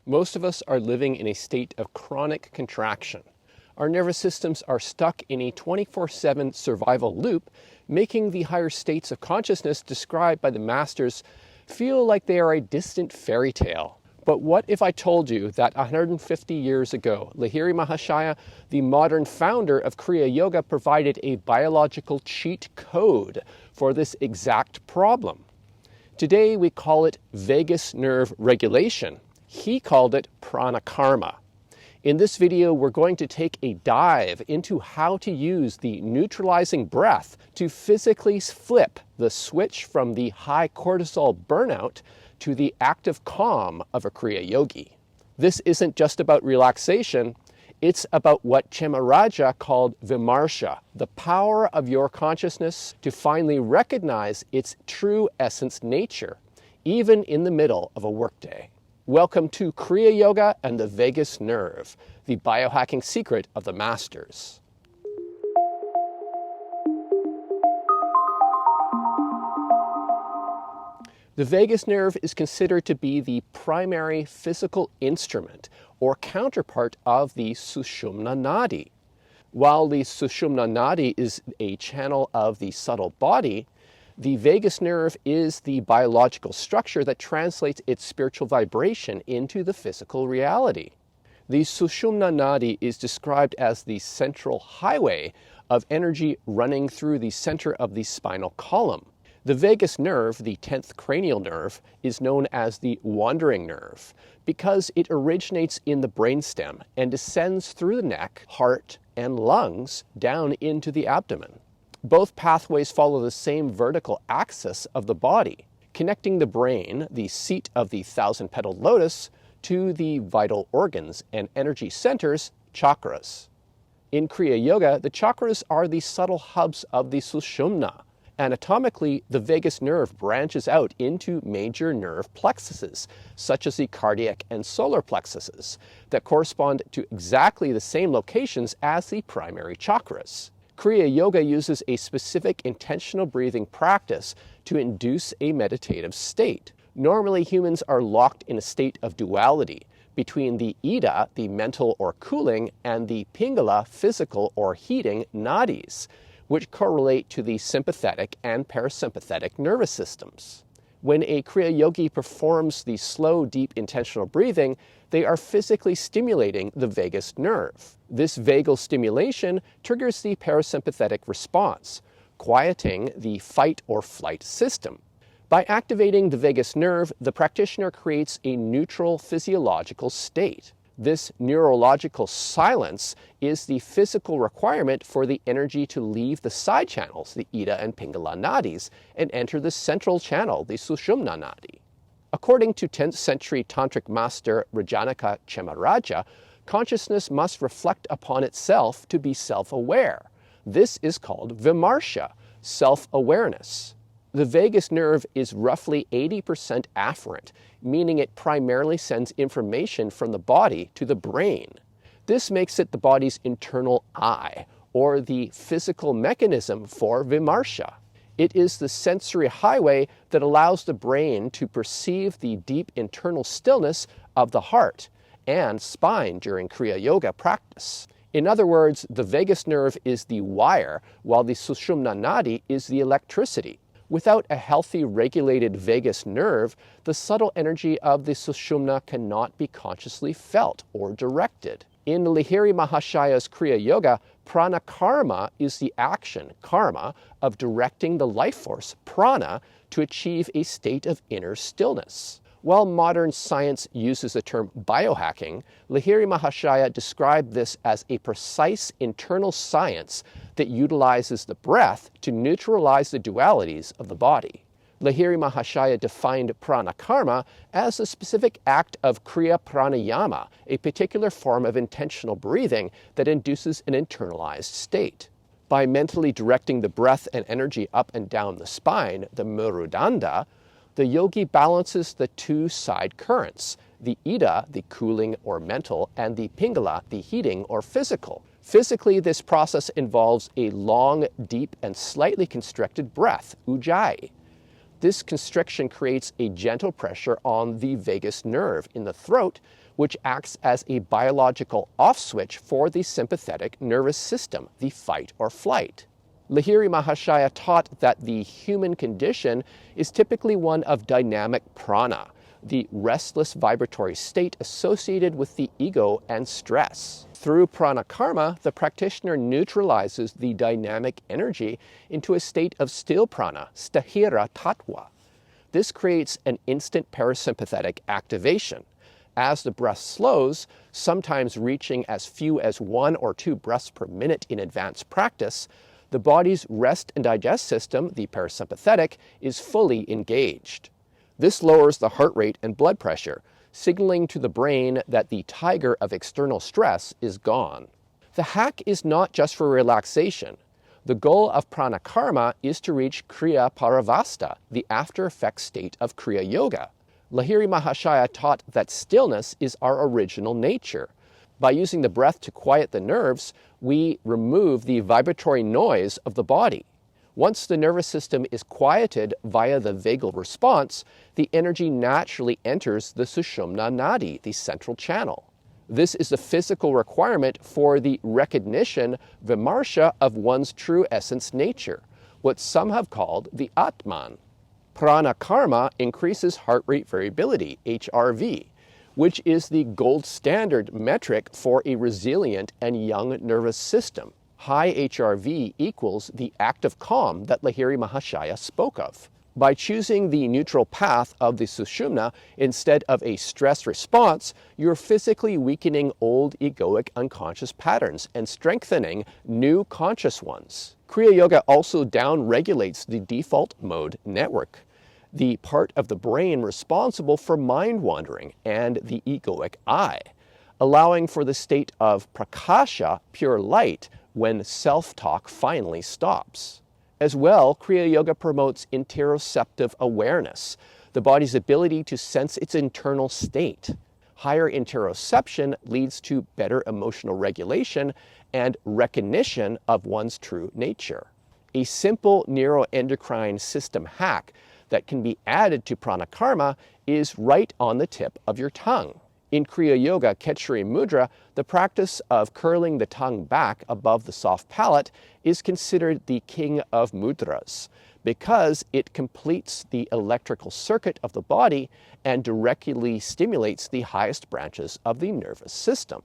Most of us are living in a state of chronic contraction. Our nervous systems are stuck in a 24/7 survival loop, making the higher states of consciousness described by the masters feel like they are a distant fairy tale. But what if I told you that 150 years ago, Lahiri Mahashaya, the modern founder of Kriya Yoga, provided a biological cheat code for this exact problem? Today we call it vagus nerve regulation. He called it pranakarma. In this video, we're going to take a dive into how to use the neutralizing breath to physically flip the switch from the high cortisol burnout to the active calm of a Kriya yogi. This isn't just about relaxation, it's about what Chemaraja called vimarsha, the power of your consciousness to finally recognize its true essence nature, even in the middle of a workday. Welcome to Kriya Yoga and the Vagus Nerve, the biohacking secret of the masters. The vagus nerve is considered to be the primary physical instrument or counterpart of the Sushumna Nadi. While the Sushumna Nadi is a channel of the subtle body, the vagus nerve is the biological structure that translates its spiritual vibration into the physical reality. The Sushumna Nadi is described as the central highway of energy running through the center of the spinal column. The vagus nerve, the 10th cranial nerve, is known as the wandering nerve because it originates in the brainstem and descends through the neck, heart, and lungs down into the abdomen. Both pathways follow the same vertical axis of the body, connecting the brain, the seat of the thousand-petaled lotus, to the vital organs and energy centers, chakras. In Kriya Yoga, the chakras are the subtle hubs of the Sushumna. Anatomically, the vagus nerve branches out into major nerve plexuses, such as the cardiac and solar plexuses, that correspond to exactly the same locations as the primary chakras. Kriya Yoga uses a specific intentional breathing practice to induce a meditative state. Normally, humans are locked in a state of duality between the Ida, the mental or cooling, and the Pingala, physical or heating nadis, which correlate to the sympathetic and parasympathetic nervous systems. When a Kriya Yogi performs the slow, deep, intentional breathing, they are physically stimulating the vagus nerve. This vagal stimulation triggers the parasympathetic response, quieting the fight or flight system. By activating the vagus nerve, the practitioner creates a neutral physiological state. This neurological silence is the physical requirement for the energy to leave the side channels, the Ida and Pingala nadis, and enter the central channel, the Sushumna Nadi. According to 10th century tantric master Rajanaka Chemaraja, consciousness must reflect upon itself to be self-aware. This is called vimarsha, self-awareness. The vagus nerve is roughly 80% afferent, meaning it primarily sends information from the body to the brain. This makes it the body's internal eye, or the physical mechanism for vimarsha. It is the sensory highway that allows the brain to perceive the deep internal stillness of the heart and spine during Kriya Yoga practice. In other words, the vagus nerve is the wire, while the Sushumna Nadi is the electricity. Without a healthy, regulated vagus nerve, the subtle energy of the Sushumna cannot be consciously felt or directed. In Lahiri Mahashaya's Kriya Yoga, pranakarma is the action, karma, of directing the life force, prana, to achieve a state of inner stillness. While modern science uses the term biohacking, Lahiri Mahashaya described this as a precise internal science that utilizes the breath to neutralize the dualities of the body. Lahiri Mahashaya defined pranakarma as a specific act of Kriya pranayama, a particular form of intentional breathing that induces an internalized state. By mentally directing the breath and energy up and down the spine, the murudanda, the yogi balances the two side currents, the Ida, the cooling or mental, and the Pingala, the heating or physical. Physically, this process involves a long, deep, and slightly constricted breath, ujjayi. This constriction creates a gentle pressure on the vagus nerve in the throat, which acts as a biological off switch for the sympathetic nervous system, the fight or flight. Lahiri Mahashaya taught that the human condition is typically one of dynamic prana, the restless vibratory state associated with the ego and stress. Through pranakarma, the practitioner neutralizes the dynamic energy into a state of still prana, sthira tattva. This creates an instant parasympathetic activation. As the breath slows, sometimes reaching as few as 1 or 2 breaths per minute in advanced practice, the body's rest and digest system, the parasympathetic, is fully engaged. This lowers the heart rate and blood pressure, signaling to the brain that the tiger of external stress is gone. The hack is not just for relaxation. The goal of pranakarma is to reach Kriya Paravasta, the after-effect state of Kriya Yoga. Lahiri Mahashaya taught that stillness is our original nature. By using the breath to quiet the nerves, we remove the vibratory noise of the body. Once the nervous system is quieted via the vagal response, the energy naturally enters the Sushumna Nadi, the central channel. This is the physical requirement for the recognition, vimarsha, of one's true essence nature, what some have called the Atman. Pranakarma increases heart rate variability, HRV, which is the gold standard metric for a resilient and young nervous system. High HRV equals the active calm that Lahiri Mahashaya spoke of. By choosing the neutral path of the Sushumna instead of a stress response, you're physically weakening old egoic unconscious patterns and strengthening new conscious ones. Kriya Yoga also down-regulates the default mode network, the part of the brain responsible for mind wandering and the egoic I, allowing for the state of prakasha, pure light, when self-talk finally stops. As well, Kriya Yoga promotes interoceptive awareness, the body's ability to sense its internal state. Higher interoception leads to better emotional regulation and recognition of one's true nature. A simple neuroendocrine system hack that can be added to pranakarma is right on the tip of your tongue. In Kriya Yoga Khechari mudra, the practice of curling the tongue back above the soft palate is considered the king of mudras because it completes the electrical circuit of the body and directly stimulates the highest branches of the nervous system.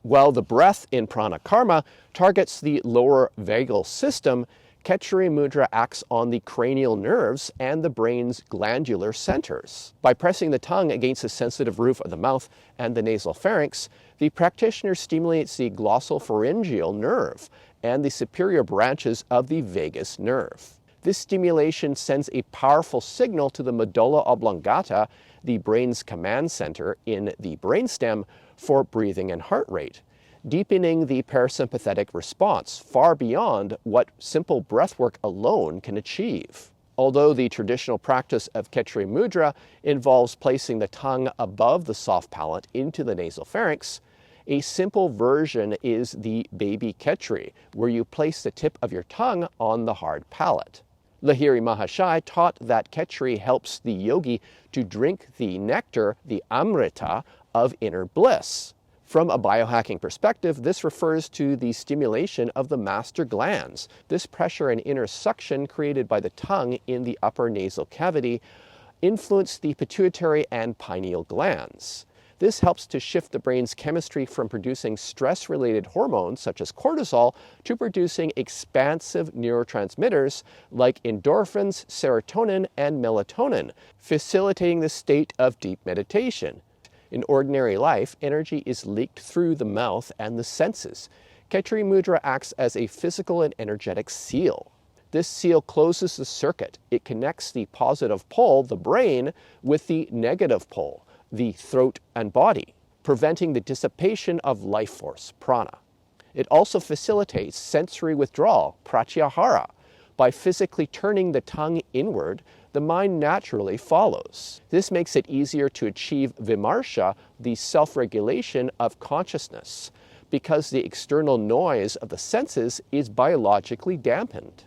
While the breath in pranakarma targets the lower vagal system, Khechari mudra acts on the cranial nerves and the brain's glandular centers. By pressing the tongue against the sensitive roof of the mouth and the nasal pharynx, the practitioner stimulates the glossopharyngeal nerve and the superior branches of the vagus nerve. This stimulation sends a powerful signal to the medulla oblongata, the brain's command center in the brainstem, for breathing and heart rate, deepening the parasympathetic response far beyond what simple breathwork alone can achieve. Although the traditional practice of Khechari mudra involves placing the tongue above the soft palate into the nasal pharynx, a simple version is the baby Khechari, where you place the tip of your tongue on the hard palate. Lahiri Mahashaya taught that Khechari helps the yogi to drink the nectar, the amrita, of inner bliss. From a biohacking perspective, this refers to the stimulation of the master glands. This pressure and inner suction created by the tongue in the upper nasal cavity influence the pituitary and pineal glands. This helps to shift the brain's chemistry from producing stress-related hormones such as cortisol to producing expansive neurotransmitters like endorphins, serotonin, and melatonin, facilitating the state of deep meditation. In ordinary life, energy is leaked through the mouth and the senses. Khechari mudra acts as a physical and energetic seal. This seal closes the circuit. It connects the positive pole, the brain, with the negative pole, the throat and body, preventing the dissipation of life force, prana. It also facilitates sensory withdrawal, pratyahara. By physically turning the tongue inward, the mind naturally follows. This makes it easier to achieve vimarsha, the self-regulation of consciousness, because the external noise of the senses is biologically dampened.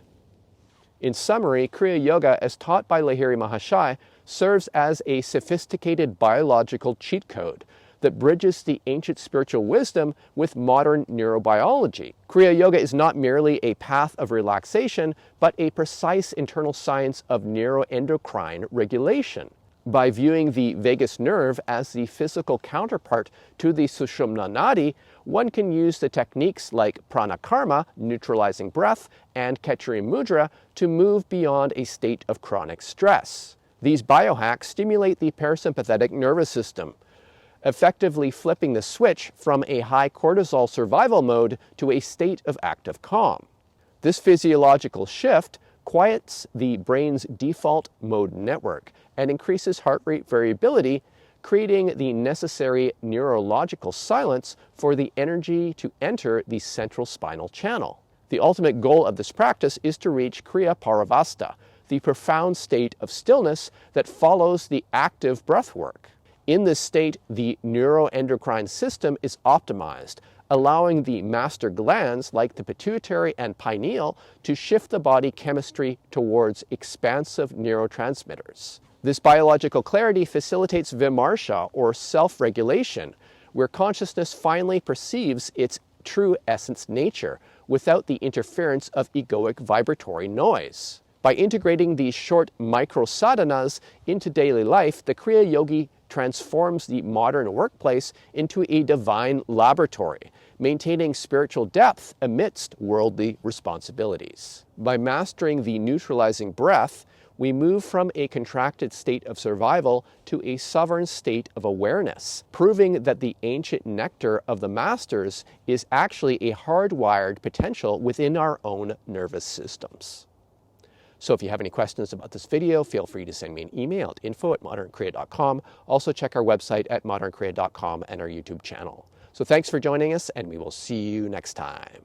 In summary, Kriya Yoga, as taught by Lahiri Mahashai, serves as a sophisticated biological cheat code that bridges the ancient spiritual wisdom with modern neurobiology. Kriya Yoga is not merely a path of relaxation, but a precise internal science of neuroendocrine regulation. By viewing the vagus nerve as the physical counterpart to the Sushumna Nadi, one can use the techniques like pranakarma, neutralizing breath, and khechari mudra to move beyond a state of chronic stress. These biohacks stimulate the parasympathetic nervous system, effectively flipping the switch from a high cortisol survival mode to a state of active calm. This physiological shift quiets the brain's default mode network and increases heart rate variability, creating the necessary neurological silence for the energy to enter the central spinal channel. The ultimate goal of this practice is to reach Kriya Paravasta, the profound state of stillness that follows the active breath work. In this state, the neuroendocrine system is optimized, allowing the master glands like the pituitary and pineal to shift the body chemistry towards expansive neurotransmitters. This biological clarity facilitates vimarsha, or self-regulation, where consciousness finally perceives its true essence nature without the interference of egoic vibratory noise. By integrating these short micro-sadhanas into daily life, the Kriya Yogi transforms the modern workplace into a divine laboratory, maintaining spiritual depth amidst worldly responsibilities. By mastering the neutralizing breath, we move from a contracted state of survival to a sovereign state of awareness, proving that the ancient nectar of the masters is actually a hardwired potential within our own nervous systems. So if you have any questions about this video, feel free to send me an email at info@modernkriya.com. Also check our website at modernkriya.com and our YouTube channel. So thanks for joining us, and we will see you next time.